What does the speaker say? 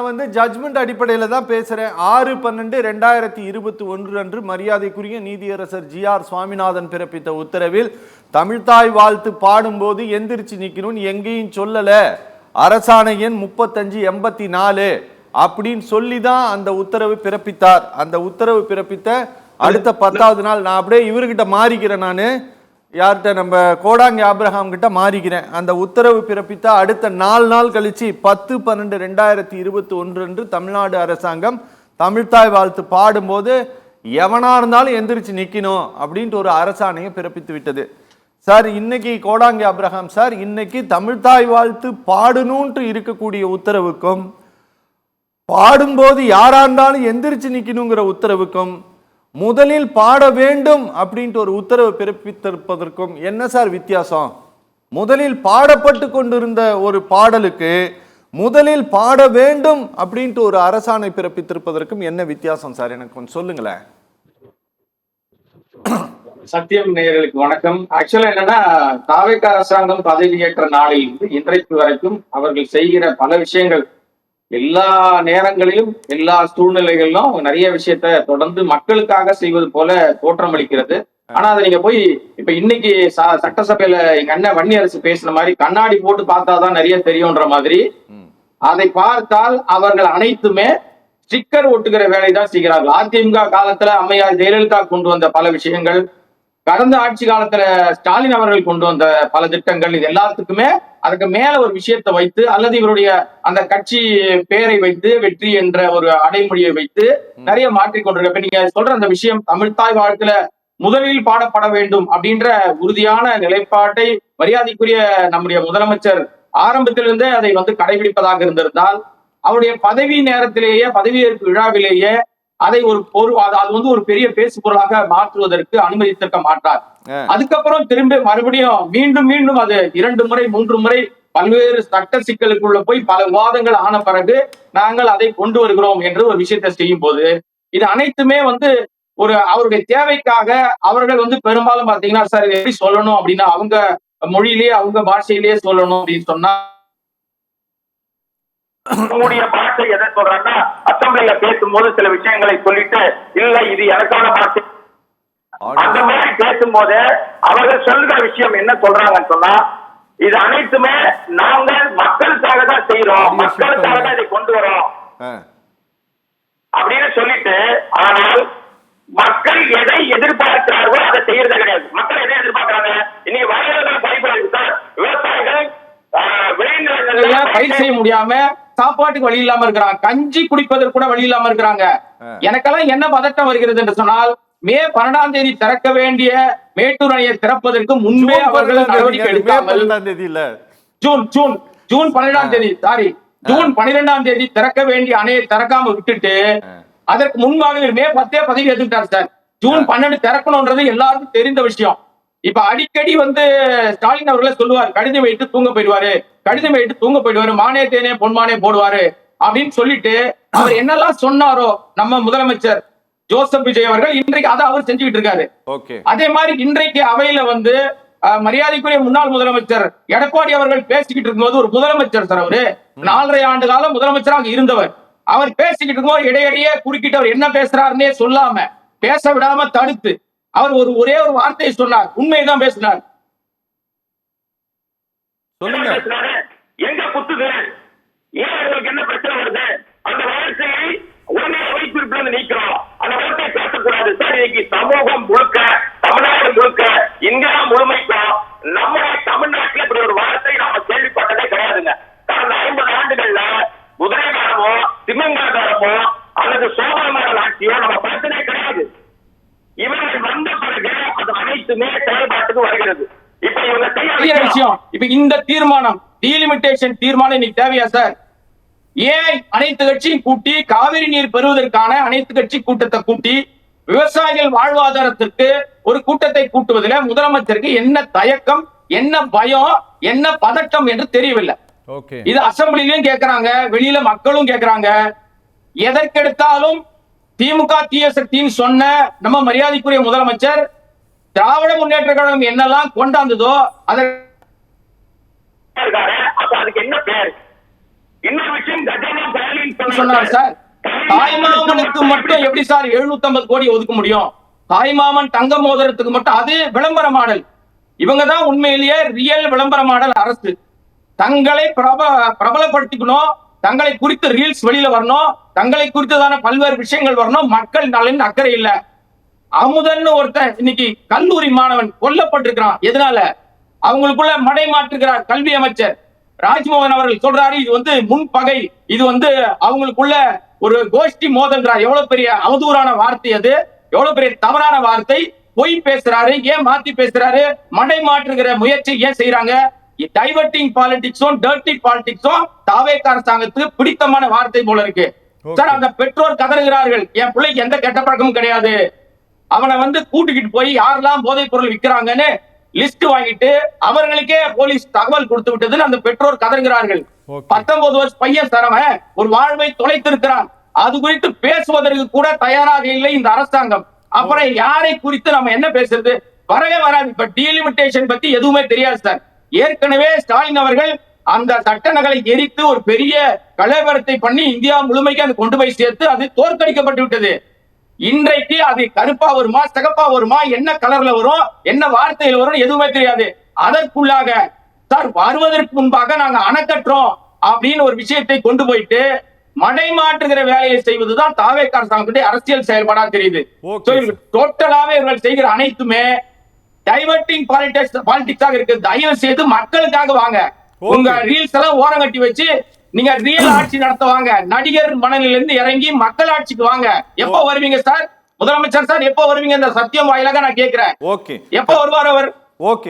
நான் ஜட்ஜ்மெண்ட் அடிப்படையில் தான் பேசுறேன். 6/12/2021 அன்று மரியாதைக்குரிய நீதியரசர் GR சுவாமிநாதன் பிறப்பித்த உத்தரவில் தமிழ்தாய் வாழ்த்து பாடும்போது எந்திரிச்சு நிக்கணும்னு எங்கேயும் சொல்லல. அரசாணை எண் 3584 அப்படின்னு சொல்லி தான் அந்த உத்தரவு பிறப்பித்தார். அந்த உத்தரவு பிறப்பித்த அடுத்த 10வது நாள் நான் அப்படியே இவர்கிட்ட மாறிக்கிறேன். நான் யார்கிட்ட, நம்ம கோடாங்கி ஆபிரகாம் கிட்ட மாறிக்கிறேன். அந்த உத்தரவு பிறப்பித்த அடுத்த 4 நாள் கழிச்சு 10/12/2021 அன்று தமிழ்நாடு அரசாங்கம் தமிழ்தாய் வாழ்த்து பாடும்போது எவனா இருந்தாலும் எந்திரிச்சு நிக்கணும் அப்படின்ட்டு ஒரு அரசாணையை பிறப்பித்து விட்டது. சார், இன்னைக்கு கோடாங்கி ஆபிரகாம் சார், இன்னைக்கு தமிழ்தாய் வாழ்த்து பாடணும்ட்டு இருக்கக்கூடிய உத்தரவுக்கும் பாடும்போது யாரா இருந்தாலும் எந்திரிச்சு நிக்கணுங்கிற உத்தரவுக்கும் முதலில் பாட வேண்டும் அப்படின்ட்டு ஒரு உத்தரவு பிறப்பித்திருப்பதற்கும் என்ன சார் வித்தியாசம்? முதலில் பாடப்பட்டு கொண்டிருந்த ஒரு பாடலுக்கு முதலில் பாட வேண்டும் அப்படின்ட்டு ஒரு அரசாணை பிறப்பித்திருப்பதற்கும் என்ன வித்தியாசம் சார்? எனக்கு கொஞ்சம் சொல்லுங்களேன். சத்தியம் நேயர்களுக்கு வணக்கம். ஆக்சுவலா என்னன்னா, தாவேக அரசாங்கம் பதவியேற்ற நாளில் இன்றைக்கு வரைக்கும் அவர்கள் செய்கிற பல விஷயங்கள் எல்லா நேரங்களிலும் எல்லா சூழ்நிலைகளிலும் நிறைய விஷயத்த தொடர்ந்து மக்களுக்காக செய்வது போல தோற்றமளிக்கிறது. ஆனா அதை நீங்க போய் இப்ப இன்னைக்கு சட்டசபையில எங்க அண்ணன் வன்னியரசு பேசுன மாதிரி கண்ணாடி போட்டு பார்த்தாதான் நிறைய தெரியும்ன்ற மாதிரி அதை பார்த்தால் அவர்கள் அனைத்துமே ஸ்டிக்கர் ஒட்டுகிற வேலைதான் செய்கிறார்கள். அதிமுக காலத்துல அம்மையார் ஜெயலலிதா கொண்டு வந்த பல விஷயங்கள், கடந்த ஆட்சி காலத்துல ஸ்டாலின் அவர்கள் கொண்டு வந்த பல திட்டங்கள், இது எல்லாத்துக்குமே அதுக்கு மேல ஒரு விஷயத்தை வைத்து அல்லது இவருடைய அந்த கட்சி பெயரை வைத்து வெற்றி என்ற ஒரு அடைமொழியை வைத்து நிறைய மாற்றிக்கொண்டிருக்க. நீங்க சொல்ற அந்த விஷயம் தமிழ்தாய் வாழ்த்துல முதலில் பாடப்பட வேண்டும் அப்படின்ற உறுதியான நிலைப்பாட்டை மரியாதைக்குரிய நம்முடைய முதலமைச்சர் ஆரம்பத்திலிருந்தே அதை கடைபிடிப்பதாக இருந்திருந்தால் அவருடைய பதவி நேரத்திலேயே பதவியேற்பு விழாவிலேயே அதை அது ஒரு பெரிய பேசு பொருளாக மாற்றுவதற்கு அனுமதித்திருக்க மாட்டார். அதுக்கப்புறம் திரும்ப மறுபடியும் மீண்டும் மீண்டும் அது 2 முறை 3 முறை பல்வேறு சட்ட சிக்கலுக்குள்ள போய் பல விவாதங்கள் ஆன பிறகு நாங்கள் அதை கொண்டு வருகிறோம் என்று ஒரு விஷயத்தை செய்யும் போது இது அனைத்துமே ஒரு அவருடைய தேவைக்காக அவர்கள் பெரும்பாலும் பாத்தீங்கன்னா சார் எப்படி சொல்லணும் அப்படின்னா அவங்க மொழியிலேயே அவங்க பாஷையிலேயே சொல்லணும் அப்படின்னு சொன்னா நம்முடைய பாஷை எதை சொல்றாங்கன்னா அசம்பிளில பேசும்போது சில விஷயங்களை சொல்லிட்டு இல்ல இது எனக்கான பாஷை அந்த மாதிரி பேசும்போது அவர்கள் சொல்ற விஷயம் என்ன சொல்றாங்கன்னு சொன்னா இது அனைத்துமே நாங்கள் மக்களுக்காக தான் செய்யறோம், மக்களுக்காக தான் இதை கொண்டு வரோம் அப்படின்னு சொல்லிட்டு, ஆனால் மக்கள் எதை எதிர்பார்க்கிறார்களோ அதை செய்யறதே கிடையாது. மக்கள் எதை எதிர்பார்க்கிறாங்க? இன்னைக்கு வயல்கள் பயன்படுது சார், விவசாயிகள் பயிர் செய்ய முடியாம சாப்பாட்டுக்கு வழி இல்லாம இருக்கிறாங்க, கஞ்சி குடிப்பதற்கு கூட வழி இல்லாம இருக்கிறாங்க. எனக்கெல்லாம் என்ன பதட்டம் வருகிறது என்று சொன்னால், மே 12ஆம் தேதி திறக்க வேண்டிய மேட்டூர் அணையை திறப்பதற்கு முன்பே அவர்கள் நடவடிக்கை எடுக்காமல் ஜூன் 12ஆம் தேதி ஜூன் 12ஆம் தேதி திறக்க வேண்டிய அணையை திறக்காம விட்டுட்டு அதற்கு முன்பாக மே 10 பதவி எடுத்துட்டார் சார். ஜூன் 12 திறக்கணும்ன்றது எல்லாருக்கும் தெரிந்த விஷயம். இப்ப அடிக்கடி ஸ்டாலின் அவர்களே சொல்லுவார், கடிதம் வைத்து தூங்க போயிடுவாரு, மானே தேனே பொன்மானே போடுவாரு அப்படின்னு சொல்லிட்டு அவர் என்னெல்லாம் சொன்னாரோ நம்ம முதலமைச்சர் ஜோசப் விஜய் அவர்கள் இன்றைக்கு அதை அவர் செஞ்சுக்கிட்டு இருக்காரு. அதே மாதிரி இன்றைக்கு அவையில மரியாதைக்குரிய முன்னாள் முதலமைச்சர் எடப்பாடி அவர்கள் பேசிக்கிட்டு இருக்கும்போது, ஒரு முதலமைச்சர் சார், அவரு 4.5 ஆண்டு காலம் முதலமைச்சராக இருந்தவர், அவர் பேசிக்கிட்டு இருக்கும்போது இடையிடையே குறுக்கிட்டு அவர் என்ன பேசுறாருன்னே சொல்லாம பேச விடாம தடுத்து அவர் ஒரே ஒரு வார்த்தையை சொன்னார், உண்மைதான் பேசினார். எங்க குத்துது, ஏன் அவர்களுக்கு என்ன பிரச்சனை வருது, அந்த வார்த்தையை உடனே வைத்திருப்பது நீக்கிறோம், அந்த வார்த்தையை பேசக்கூடாது சார். இன்னைக்கு சமூகம் முழுக்க, தமிழ்நாடு முழுக்க, இந்தியா முழுமைக்கும் நம்முடைய தமிழ்நாட்டில் இப்படி ஒரு வார்த்தை நாம கேள்விப்பட்டதே கிடையாதுங்க. கடந்த 50 ஆண்டுகள்ல குதிரைகாரமோ திமிங்காரமோ அல்லது சோழமான ஆட்சியோ நம்ம பார்த்ததே கிடையாது. இவர்கள் வந்த பிறகு அது அனைத்துமே செயல்பாட்டுக்கு வருகிறது. இப்ப இவங்க செய்ய விஷயம், இப்ப இந்த தீர்மானம் டீலிமிட்டேஷன் தீர்மானம் இன்னைக்கு தேவையா சார்? ஏன் அனைத்து கட்சியும் கூட்டி காவிரி நீர் பெறுவதற்கான அனைத்து கட்சி கூட்டத்தை கூட்டி விவசாயிகள் வாழ்வாதாரத்திற்கு ஒரு கூட்டத்தை கூட்டுவதில் முதலமைச்சருக்கு என்ன தயக்கம், என்ன பயம், என்ன பதட்டம் என்று தெரியவில்லை. இது அசம்பிளிலையும் கேட்கிறாங்க, வெளியில மக்களும் கேட்கிறாங்க. எதற்கெடுத்தாலும் திமுக தீய சக்தின்னு சொன்ன நம்ம மரியாதைக்குரிய முதலமைச்சர் திராவிட முன்னேற்ற கழகம் என்னெல்லாம் கொண்டாந்ததோ அதுக்கு என்ன பேர்? இன்னொரு விஷயம் கஜானா காலின்னு சொன்னார் சார். தாய்மாமனுக்கு மட்டும் எப்படி சார் 750 கோடி ஒதுக்க முடியும்? தாய்மாமன் தங்க மோதிரத்துக்கு மட்டும் அது விளம்பர மாடல். இவங்க தான் உண்மையிலேயே ரியல் விளம்பர மாடல் அரசு. தங்களை பிரபலப்படுத்திக்கணும், தங்களை குறித்து ரீல்ஸ் வெளியில வரணும், தங்களை குறித்ததான பல்வேறு விஷயங்கள் வரணும், மக்கள் நலன் அக்கறை இல்ல. அமுதன் ஒருத்தன் இன்னைக்கு கல்லூரி மாணவன் கொல்லப்பட்டிருக்கிறான். எதனால? அவங்களுக்குள்ள மடை மாற்றுகிறார் கல்வி அமைச்சர் ராஜ்மோகன் அவர்கள் சொல்றாரு இது வந்து முன்பகை, இது வந்து அவங்களுக்குள்ள ஒரு கோஷ்டி மோதல்றார். எவ்வளவு பெரிய அவதூறான வார்த்தை அது, எவ்வளவு பெரிய தவறான வார்த்தை. பொய் பேசுறாரு, ஏன் மாத்தி பேசுறாரு? மடை மாற்றுகிற முயற்சி ஏன் செய்யறாங்க? டைவர்ட்டிங் பாலிடிக்ஸும் டர்ட்டி பாலிடிக்ஸும் தாவேக அரசாங்கத்துக்கு பிடித்தமான வார்த்தை போல இருக்கு சார். அந்த பெற்றோர் கதறுகிறார்கள், என் பிள்ளைக்கு எந்த கெட்ட பழக்கமும் கிடையாது, அவனை வந்து கூட்டிக்கிட்டு போய் யாரெல்லாம் போதைப் பொருள் விற்கிறாங்கன்னு லிஸ்ட் வாங்கிட்டு அவர்களுக்கே போலீஸ் தகவல் கொடுத்து விட்டதுன்னு அந்த பெற்றோர் கதறுகிறார்கள். 19 வருஷ பையன் தரவன் ஒரு வாழ்வை தொலைத்திருக்கிறான். அது குறித்து பேசுவதற்கு கூட தயாராக இல்லை இந்த அரசாங்கம். அப்புறம் யாரை குறித்து நம்ம என்ன பேசுறது? வரவே வராது. இப்ப டீலிமிட்டேஷன் பத்தி எதுவுமே தெரியாது சார். ஏற்கனவே ஸ்டாலின் அவர்கள் அந்த சட்ட நகலை எரித்து ஒரு பெரிய கலவரத்தை பண்ணி இந்தியா முழுமைக்கு அது கொண்டு போய் சேர்த்து அது தோற்கடிக்கப்பட்டு விட்டது. இன்றைக்கு அது கருப்பா வருமா சிகப்பா வருமா, என்ன கலர்ல வரும், என்ன வார்த்தையில் வரும் எதுவுமே தெரியாது. அதற்குள்ளாக சார் வருவதற்கு முன்பாக நாங்க அணைக்கட்டுறோம் அப்படின்னு ஒரு விஷயத்தை கொண்டு போயிட்டு மடை மாற்றுகிற வேலையை செய்வதுதான் தாவேக அரசாங்கத்துடைய அரசியல் செயல்பாடா தெரியுது. டோட்டலாவே இவர்கள் செய்கிற அனைத்துமே டைவர்ட்டிங் பாலிடிக்ஸாக இருக்கு. தயவு செய்து மக்களுக்காக வாங்க. உங்க ரீல்ஸ் எல்லாம் ஓரம் கட்டி வச்சு நீங்க ரியல் ஆட்சி நடத்துவாங்க. நடிகர் மனநிலிருந்து இறங்கி மக்கள் ஆட்சிக்கு வாங்க. எப்ப வருவீங்க சார்? முதலமைச்சர் சார் எப்ப வருவீங்க? இந்த சத்தியம் வாயிலாக நான் கேட்கிறேன். எப்ப வருவார் அவர்? ஓகே.